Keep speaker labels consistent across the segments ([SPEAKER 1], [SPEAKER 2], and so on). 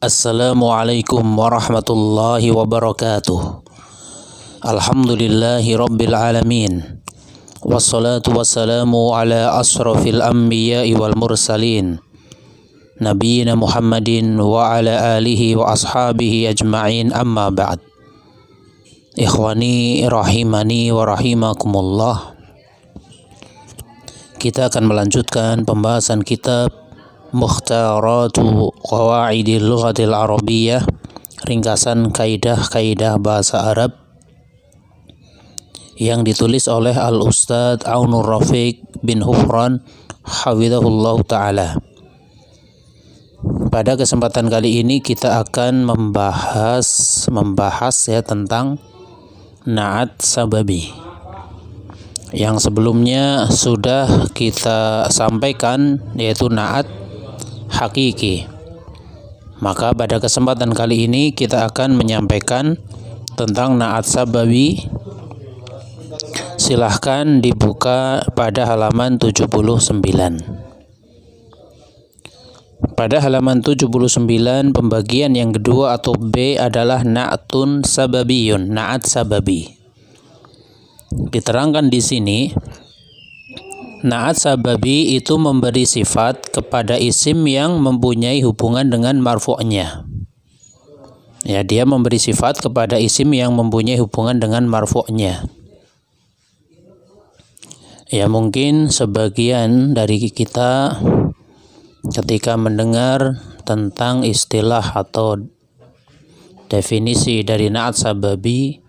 [SPEAKER 1] Assalamualaikum warahmatullahi wabarakatuh. Alhamdulillahi rabbil alamin. Wassalatu wassalamu ala asrafil anbiya'i wal mursalin, Nabiyyina Muhammadin wa ala alihi wa ashabihi ajma'in, amma ba'd. Ikhwani rahimani wa rahimakumullah. Kita akan melanjutkan pembahasan kitab Mukhtaratu Qawaidil Lughatil Arabiyyah, ringkasan kaidah-kaidah bahasa Arab, yang ditulis oleh Al-Ustadz Aunur Rafiq bin Hufran hafizahullah ta'ala. Pada kesempatan kali ini kita akan membahas ya tentang na'at sababi. Yang sebelumnya sudah kita sampaikan, yaitu na'at hakiki. Maka pada kesempatan kali ini kita akan menyampaikan tentang na'at sababi. Silahkan dibuka pada halaman 79. Pada halaman 79, pembagian yang kedua atau B adalah na'tun sababiyun, na'at sababi. Diterangkan di sini, na'at sababi itu memberi sifat kepada isim yang mempunyai hubungan dengan marfu'nya. Ya, dia memberi sifat kepada isim yang mempunyai hubungan dengan marfu'nya. Ya, mungkin sebagian dari kita ketika mendengar tentang istilah atau definisi dari na'at sababi,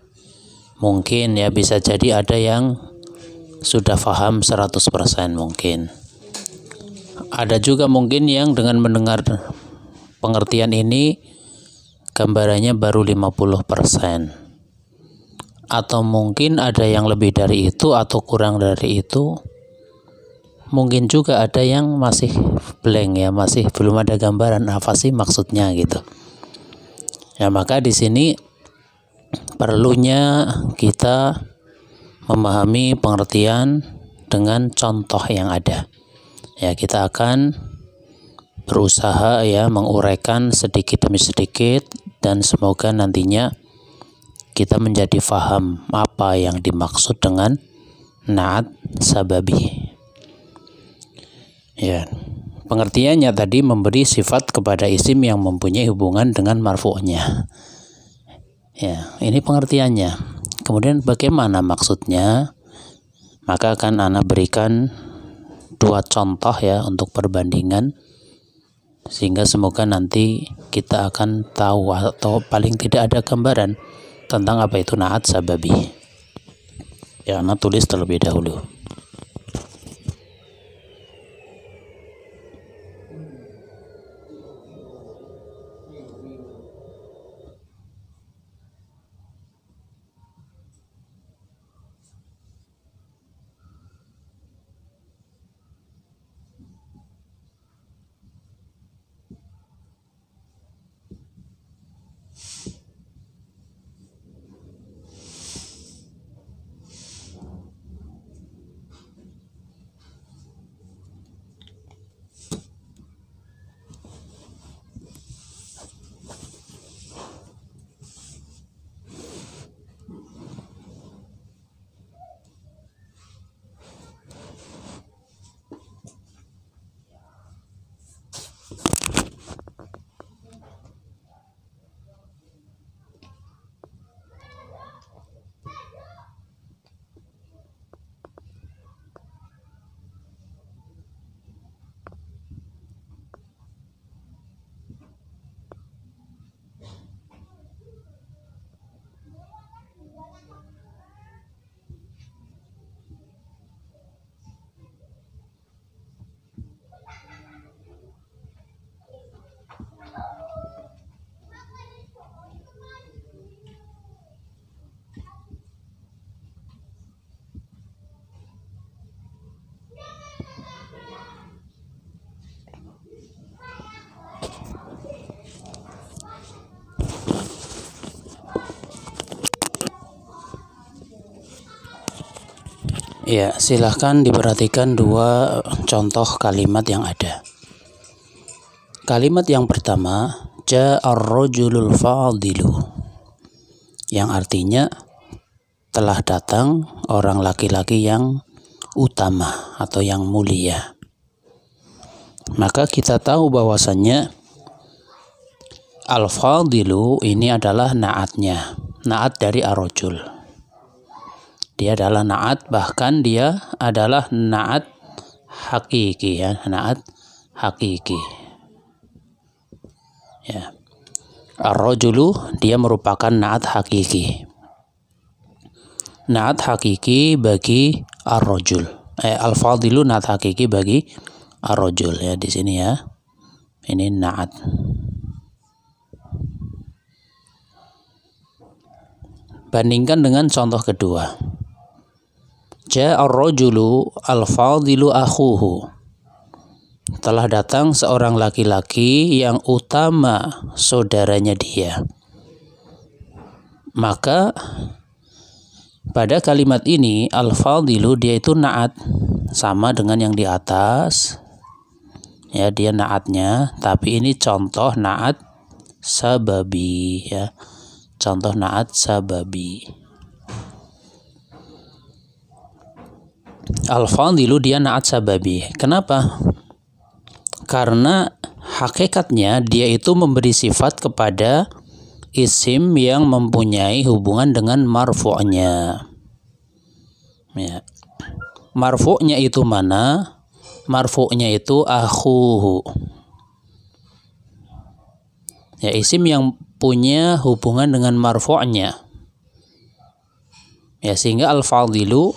[SPEAKER 1] mungkin ya bisa jadi ada yang sudah paham 100% mungkin. Ada juga mungkin yang dengan mendengar pengertian ini gambarannya baru 50%. Atau mungkin ada yang lebih dari itu atau kurang dari itu. Mungkin juga ada yang masih blank ya, masih belum ada gambaran apa sih maksudnya gitu. Ya, maka di sini perlunya kita memahami pengertian dengan contoh yang ada. Ya, kita akan berusaha ya menguraikan sedikit demi sedikit, dan semoga nantinya kita menjadi faham apa yang dimaksud dengan na'at sababi. Ya, pengertiannya tadi memberi sifat kepada isim yang mempunyai hubungan dengan marfu'nya. Ya, ini pengertiannya. Kemudian bagaimana maksudnya? Maka akan Ana berikan dua contoh ya untuk perbandingan, sehingga semoga nanti kita akan tahu atau paling tidak ada gambaran tentang apa itu na'at sababi. Ya, Ana tulis terlebih dahulu. Ya, silahkan diperhatikan dua contoh kalimat yang ada. Kalimat yang pertama, ja'ar rajulul fadilu, yang artinya telah datang orang laki-laki yang utama atau yang mulia. Maka kita tahu bahwasannya al-fadilu ini adalah na'atnya, na'at dari ar-rajul. Dia adalah na'at, bahkan dia adalah na'at hakiki, ya, na'at hakiki. Ya. Ar-rajulu dia merupakan na'at hakiki. Na'at hakiki bagi ar-rajul. Al-fadilu na'at hakiki bagi ar-rajul, ya, di sini ya. Ini na'at. Bandingkan dengan contoh kedua. Ja'ar rajulu al-fadilu akhuhu. Telah datang seorang laki-laki yang utama saudaranya dia. Maka pada kalimat ini al-fadilu dia itu na'at, sama dengan yang di atas. Ya, dia na'atnya, tapi ini contoh na'at sababi, ya. Contoh na'at sababi. Al-fadilu dia na'at sababi. Kenapa? Karena hakikatnya dia itu memberi sifat kepada isim yang mempunyai hubungan dengan marfu'nya. Ya. Marfu'nya itu mana? Marfu'nya itu akhuhu. Ya, isim yang punya hubungan dengan marfu'nya. Ya, sehingga al-fadilu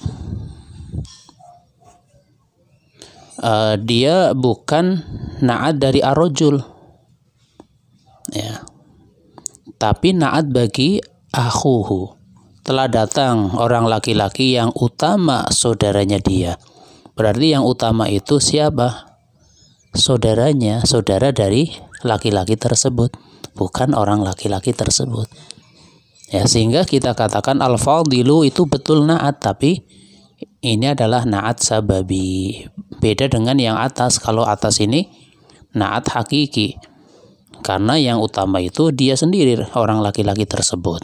[SPEAKER 1] dia bukan na'at dari ar-rajul. Ya. Tapi na'at bagi akhuhu. Telah datang orang laki-laki yang utama saudaranya dia. Berarti yang utama itu siapa? Saudaranya, saudara dari laki-laki tersebut, bukan orang laki-laki tersebut. Ya, sehingga kita katakan al-fadilu itu betul na'at, tapi ini adalah na'at sababi. Beda dengan yang atas. Kalau atas ini na'at hakiki, karena yang utama itu dia sendiri, orang laki-laki tersebut.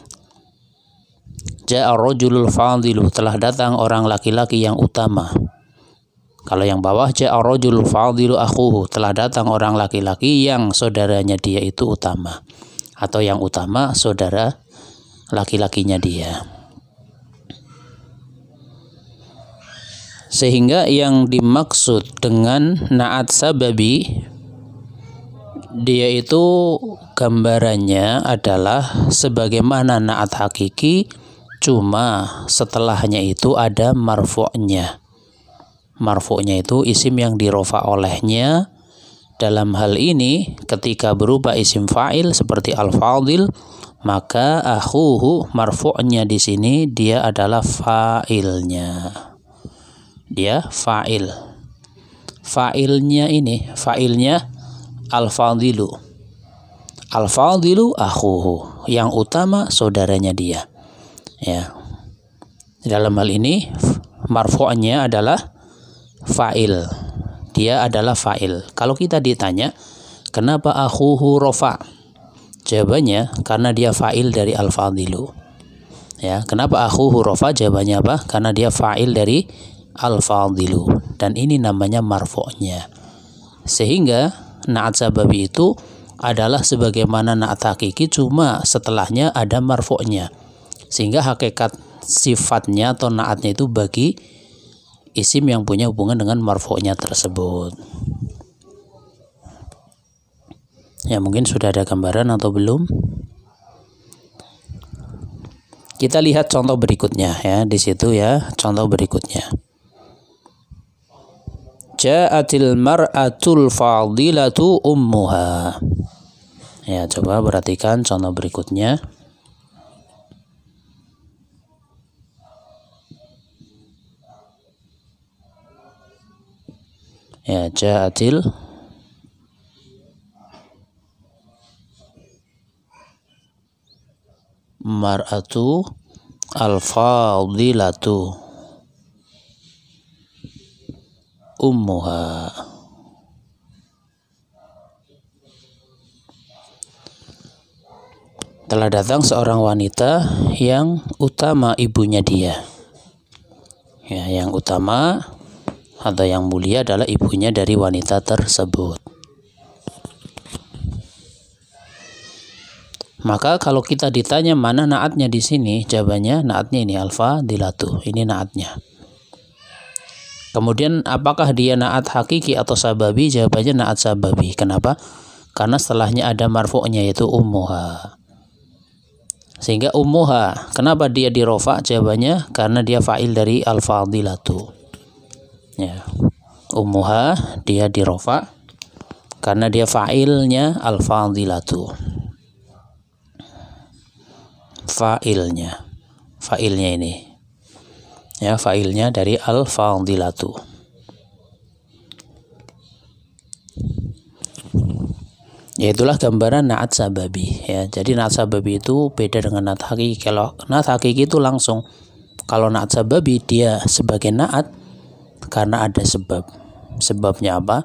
[SPEAKER 1] Ja'ar rajulul fadilu, telah datang orang laki-laki yang utama. Kalau yang bawah ja'ar rajulul fadilu akhuhu, telah datang orang laki-laki yang saudaranya dia itu utama, atau yang utama saudara laki-lakinya dia. Sehingga yang dimaksud dengan na'at sababi, dia itu gambarannya adalah sebagaimana na'at hakiki, cuma setelahnya itu ada marfu'nya. Marfu'nya itu isim yang dirofa olehnya. Dalam hal ini ketika berubah isim fa'il seperti al-fadil, maka akhuhu marfu'nya di sini dia adalah fa'ilnya. Dia fa'il. Fa'ilnya ini, fa'ilnya al-fadilu. Al-fadilu akhuhu, yang utama saudaranya dia. Ya. Dalam hal ini marfu'nya adalah fa'il. Dia adalah fa'il. Kalau kita ditanya, kenapa akhuhu rofa? Jawabannya, karena dia fa'il dari al-fadilu. Ya, kenapa akhuhu rofa? Jawabannya apa? Karena dia fa'il dari al-fadilu. Dan ini namanya marfu'nya. Sehingga na'at sababi itu adalah sebagaimana na'at hakiki, cuma setelahnya ada marfu'nya. Sehingga hakikat sifatnya atau na'atnya itu bagi isim yang punya hubungan dengan marfu'nya tersebut. Ya, mungkin sudah ada gambaran atau belum? Kita lihat contoh berikutnya, ya, di situ ya, contoh berikutnya. Ja'atil mar'atul fadilatu ummuha. Ya, coba perhatikan contoh berikutnya. Ya, ja'atil mar'atu al-fadilatu ummuha. Telah datang seorang wanita yang utama ibunya dia. Ya, yang utama atau yang mulia adalah ibunya dari wanita tersebut. Maka kalau kita ditanya mana naatnya di sini, jawabannya naatnya ini al-fadilatu. Ini naatnya. Kemudian apakah dia naat hakiki atau sababi? Jawabannya naat sababi. Kenapa? Karena setelahnya ada marfu'nya yaitu ummuha. Sehingga ummuha, kenapa dia dirofa? Jawabannya karena dia fa'il dari al-fadilatu. Ya. Ummuha dia dirofa karena dia fa'ilnya al-fadilatu. Fa'ilnya ini. Ya, fa'ilnya dari al-fadilatu. Ya, itulah gambaran naat sababi. Ya, jadi naat sababi itu beda dengan naat hakiki. Kalau naat hakiki itu langsung. Kalau naat sababi dia sebagai naat karena ada sebab. Sebabnya apa?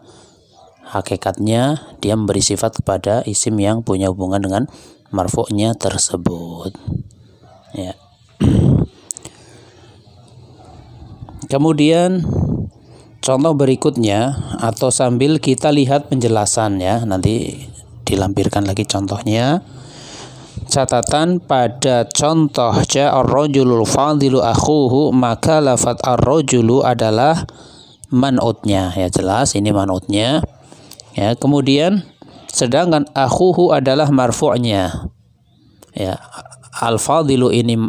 [SPEAKER 1] Hakikatnya dia memberi sifat kepada isim yang punya hubungan dengan marfu'nya tersebut. Ya. Kemudian contoh berikutnya atau sambil kita lihat penjelasan ya, nanti dilampirkan lagi contohnya. Catatan pada contoh ja'a ar-rajulul fadilu akhuhu, maka lafadz ar-rajulu adalah man'utnya. Ya, jelas ini man'utnya. Ya, kemudian sedangkan akhuhu adalah marfu'nya. Ya, al-fadilu ini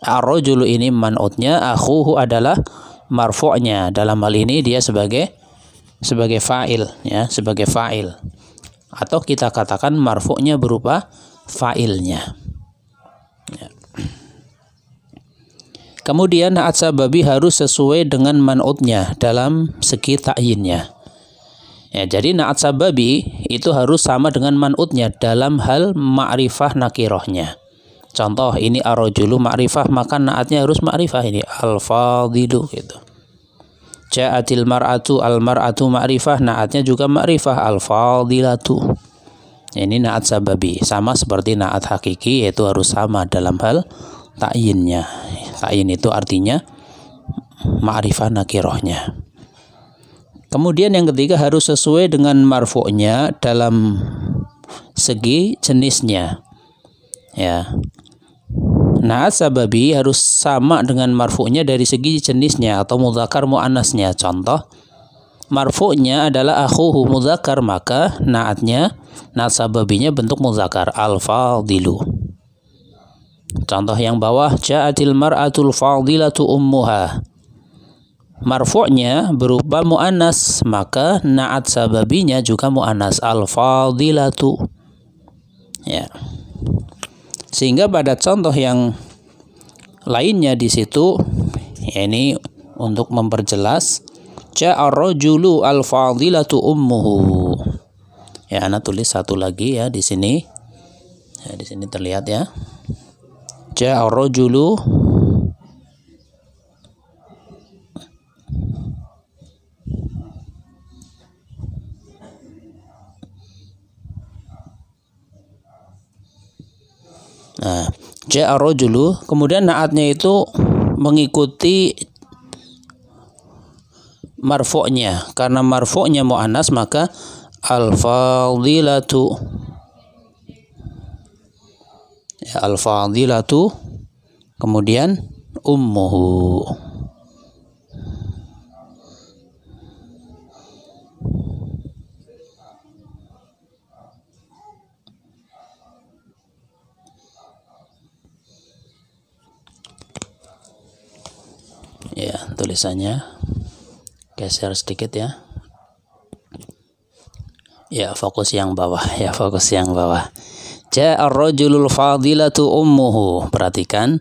[SPEAKER 1] ar-rajulu ini man'utnya, akhuhu adalah marfu'nya. Dalam hal ini dia sebagai fa'il ya, sebagai fa'il. Atau kita katakan marfu'nya berupa fa'ilnya. Ya. Kemudian naat sababi harus sesuai dengan man'utnya dalam segi ta'yinnya. Ya, jadi naat sababi itu harus sama dengan man'utnya dalam hal ma'rifah nakirohnya. Contoh ini ar-rajulu ma'rifah, maka naatnya harus ma'rifah, ini al-fadilu gitu. Ja'atil mar'atu, al-mar'atu ma'rifah, naatnya juga ma'rifah, al-fadilatu. Ini naat sababi, sama seperti naat hakiki, yaitu harus sama dalam hal ta'yinnya. Ta'yin itu artinya ma'rifah nakirohnya. Kemudian yang ketiga harus sesuai dengan marfu'nya dalam segi jenisnya. Ya. Naat sababi harus sama dengan marfu'nya dari segi jenisnya atau mudzakkar muannasnya. Contoh, marfu'nya adalah akhuhu mudzakkar, maka naatnya, naat sababinya bentuk mudzakkar, al-fadilu. Contoh yang bawah, ja'atil mar'atul fadilatu ummuha. Marfu'nya berupa muannas, maka naat sababinya juga muannas, al-fadilatu. Ya. Sehingga pada contoh yang lainnya di situ, ya ini untuk memperjelas, ja'a ar-rajulu al-fadilatu ummuhu. Ya, ana tulis satu lagi ya di sini. Ya, di sini terlihat ya. Ja'a ar-rajulu Nah, ja'a ar-rajulu, kemudian naatnya itu mengikuti marfu'nya. Karena marfu'nya muannas, maka al-fadilatu. Ya, al-fadilatu, kemudian ummuhu. Ya, tulisannya geser sedikit ya. Ya, fokus yang bawah. Ya, fokus yang bawah. Ja'a ar-rajulul fadilatu ummuhu. Perhatikan,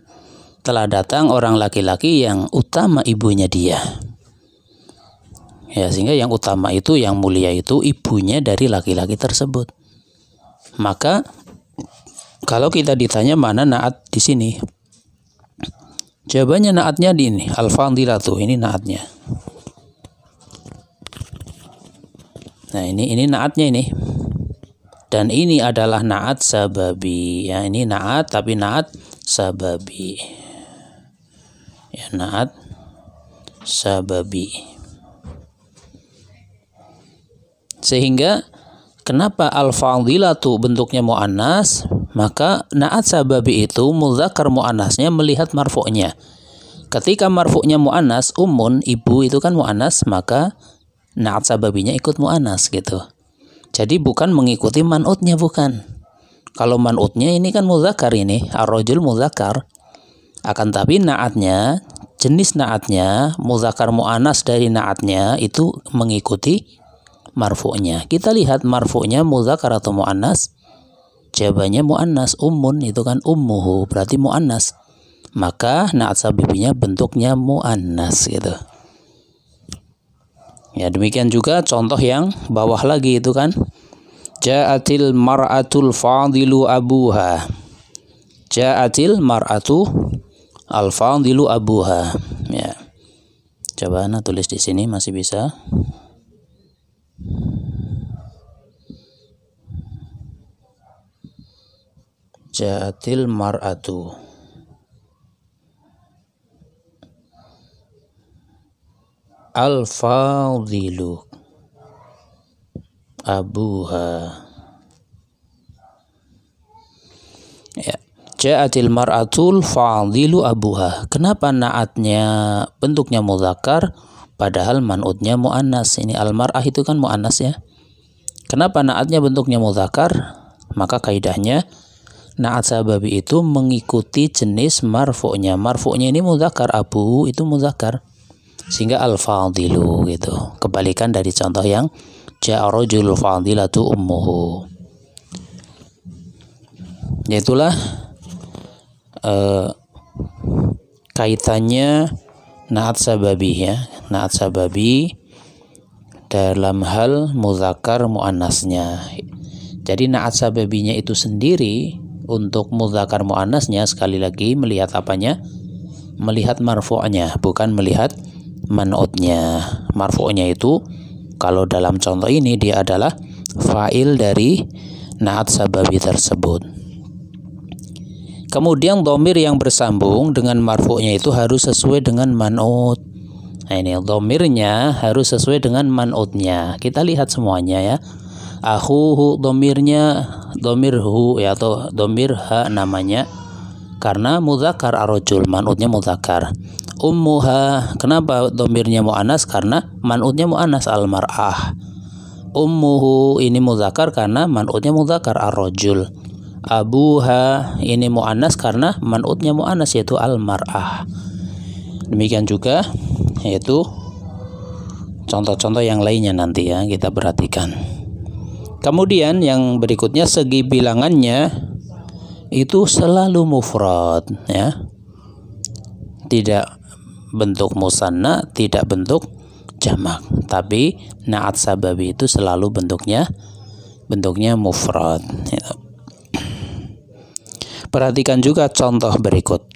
[SPEAKER 1] telah datang orang laki-laki yang utama ibunya dia. Ya, sehingga yang utama itu, yang mulia itu ibunya dari laki-laki tersebut. Maka kalau kita ditanya mana naat di sini, jawabannya naatnya di ini, al-fadilatu, ini naatnya. Nah, ini naatnya ini. Dan ini adalah na'at sababi. Ya, ini na'at tapi na'at sababi. Ya, na'at sababi. Sehingga kenapa al-fadilatu bentuknya mu'annas? Maka na'at sababi itu muzakkar mu'annasnya melihat marfu'nya. Ketika marfu'nya mu'annas, ummun, ibu itu kan mu'annas, maka na'at sababinya ikut mu'annas gitu. Jadi bukan mengikuti man'utnya, bukan. Kalau man'utnya ini kan muzakkar ini, ar-rajul muzakkar. Akan tapi na'atnya, jenis na'atnya, muzakkar mu'annas dari na'atnya itu mengikuti marfu'nya. Kita lihat marfu'nya muzakkar atau mu'annas. Jawabannya mu'annas, ummun itu kan ummuhu, berarti mu'annas. Maka na'at sababinya bentuknya mu'annas gitu. Ya, demikian juga contoh yang bawah lagi itu kan. Ja'atil mar'atul fadilu abuha. Ja'atil mar'atu al-fadilu abuha. Ya. Coba Ana tulis di sini, masih bisa. Ja'atil mar'atu al-fadilu abuha. Ya. Ja'atil mar'atul fadilu abuha. Kenapa na'atnya bentuknya muzakkar padahal man'utnya mu'annas? Ini al-mar'ah itu kan mu'annas ya. Kenapa na'atnya bentuknya muzakkar? Maka kaidahnya na'at sababi itu mengikuti jenis marfu'nya. Marfu'nya ini muzakkar, abu itu muzakkar. Sehingga al-fadilu gitu. Kebalikan dari contoh yang ja'a rajulul fadilatu ummuhu. Yaitulah kaitannya na'at sababi ya. Na'at sababi dalam hal muzakkar muannasnya. Jadi na'at sababinya itu sendiri untuk muzakkar muannasnya sekali lagi melihat apanya? Melihat marfu'nya, bukan melihat man'utnya. Marfu'nya itu kalau dalam contoh ini dia adalah fa'il dari na'at sababi tersebut. Kemudian dhamir yang bersambung dengan marfu'nya itu harus sesuai dengan man'ut. Nah, ini dhamirnya harus sesuai dengan man'utnya. Kita lihat semuanya ya. Akhuhu dhamirnya dhamir hu ya, atau dhamir ha namanya karena muzakkar ar-rajul, man'utnya muzakkar. Ummuha, kenapa dhamirnya muannas? Karena man'utnya muannas, al-mar'ah. Ummuhu ini muzakkar karena man'utnya muzakkar, ar-rajul. Abuha ini muannas karena man'utnya muannas, yaitu al-mar'ah. Demikian juga yaitu contoh-contoh yang lainnya nanti ya kita perhatikan. Kemudian yang berikutnya segi bilangannya itu selalu mufrad ya. Tidak bentuk musanna, tidak bentuk jamak, tapi na'at sababi itu selalu bentuknya mufrad ya. Perhatikan juga contoh berikut.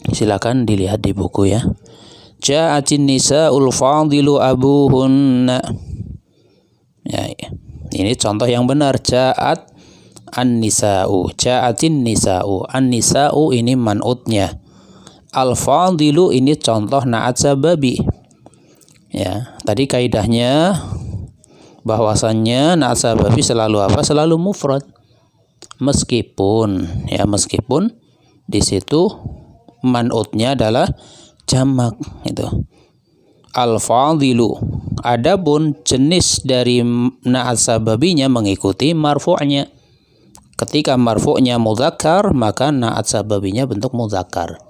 [SPEAKER 1] Silakan dilihat di buku ya. Ja'atin nisa'ul fadilu abuhunna. Ya, ini contoh yang benar. Ja'at an-nisa'u. Ja'atin nisa'u. An-nisa'u ini man'utnya. Al-fadilu ini contoh na'at sababi. Ya, tadi kaidahnya bahwasannya na'at sababi selalu apa? Selalu mufrad. Meskipun di situ man'utnya adalah jamak itu. Al-fadilu. Adapun jenis dari na'at sababinya mengikuti marfu'nya. Ketika marfu'nya muzakkar, maka na'at sababinya bentuk muzakkar.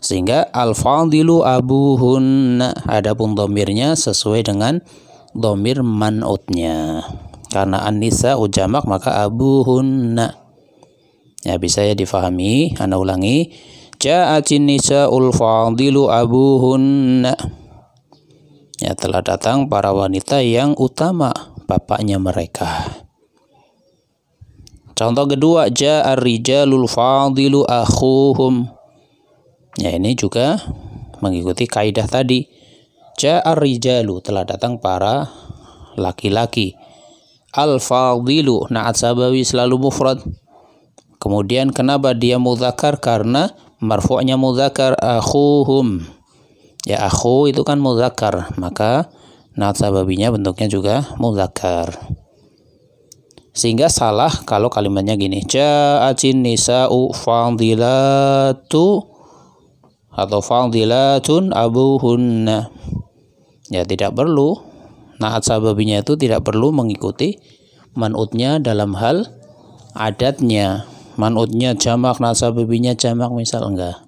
[SPEAKER 1] Sehingga al-fadilu abuhunna. Adapun dhamirnya sesuai dengan dhamir man'utnya. Karena an-nisa jamak maka abuhunna. Ya, bisa ya difahami. Ana ulangi. Ja'atin nisa'ul fadilu abuhunna. Ya, telah datang para wanita yang utama bapaknya mereka. Contoh kedua, ja'ar rijalul fadilu akhuhum. Ya, ini juga mengikuti kaidah tadi. Ja'ar rijalu, telah datang para laki-laki. Al-fadilu, na'at sabawi selalu mufrad. Kemudian kenapa dia mudzakkar? Karena marfu'nya mudzakkar. Akhuhum, ya akhu itu kan mudzakkar, maka na'at sababinya bentuknya juga mudzakkar. Sehingga salah kalau kalimatnya gini, ja'atin nisa'u fadilatu atau fadilatun abuhunna. Ya tidak perlu, na'at sababinya itu tidak perlu mengikuti man'utnya dalam hal adatnya. Man'utnya jamak, na'at sababinya jamak misal, enggak.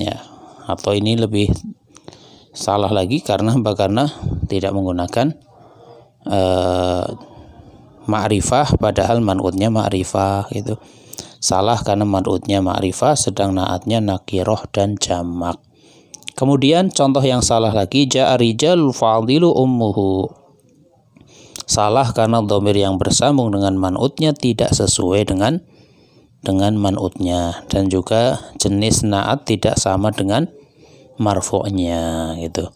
[SPEAKER 1] Ya, atau ini lebih salah lagi karena tidak menggunakan ma'rifah padahal man'utnya ma'rifah itu. Salah karena man'utnya ma'rifah sedang na'atnya nakiroh dan jamak. Kemudian contoh yang salah lagi, ja'a rijalul fadilu ummuhu. Salah karena dhamir yang bersambung dengan man'utnya tidak sesuai dengan man'utnya, dan juga jenis na'at tidak sama dengan marfu'nya gitu.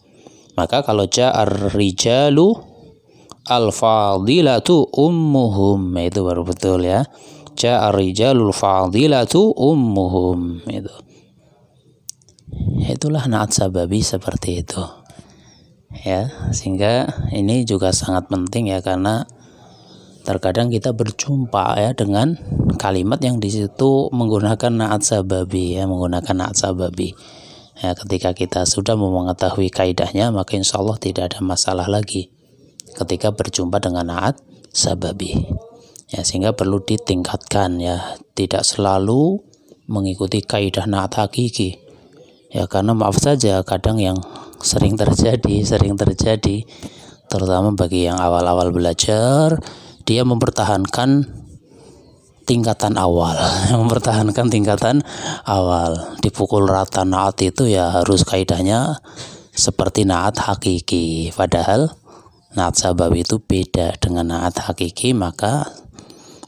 [SPEAKER 1] Maka kalau ja'ar rijalu al-fadilatu ummuhum, itu baru betul ya. Ja'ar rijalul fadilatu ummuhum, itu. Itulah na'at sababi seperti itu. Ya, sehingga ini juga sangat penting ya, karena terkadang kita berjumpa ya dengan kalimat yang di situ menggunakan na'at sababi ya, Ya, ketika kita sudah mengetahui kaidahnya, maka insya Allah tidak ada masalah lagi ketika berjumpa dengan na'at sababi. Ya, sehingga perlu ditingkatkan ya, tidak selalu mengikuti kaidah na'at hakiki. Ya, karena maaf saja kadang yang sering terjadi terutama bagi yang awal-awal belajar, dia mempertahankan tingkatan awal, dipukul rata na'at itu ya harus kaidahnya seperti na'at hakiki, padahal na'at sababi itu beda dengan na'at hakiki. Maka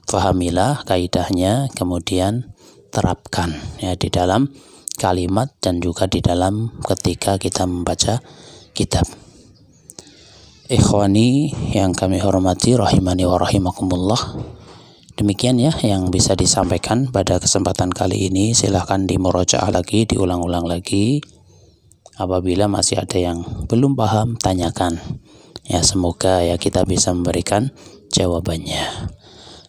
[SPEAKER 1] fahamilah kaidahnya, kemudian terapkan ya di dalam kalimat dan juga di dalam ketika kita membaca kitab. Ikhwani yang kami hormati rahimani wa rahimakumullah, demikian ya yang bisa disampaikan pada kesempatan kali ini. Silahkan dimurajaah lagi, diulang-ulang lagi. Apabila masih ada yang belum paham, tanyakan ya, semoga ya kita bisa memberikan jawabannya.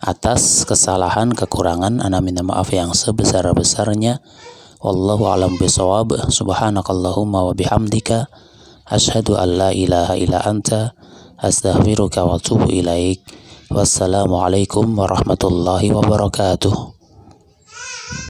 [SPEAKER 1] Atas kesalahan kekurangan ana minta maaf yang sebesar-besarnya. Wallahu a'lam bishawab. Subhanakallahumma wa bihamdika asyhadu an la ilaha illa anta astaghfiruka wa atubu ilaik. Wassalamualaikum warahmatullahi wabarakatuh.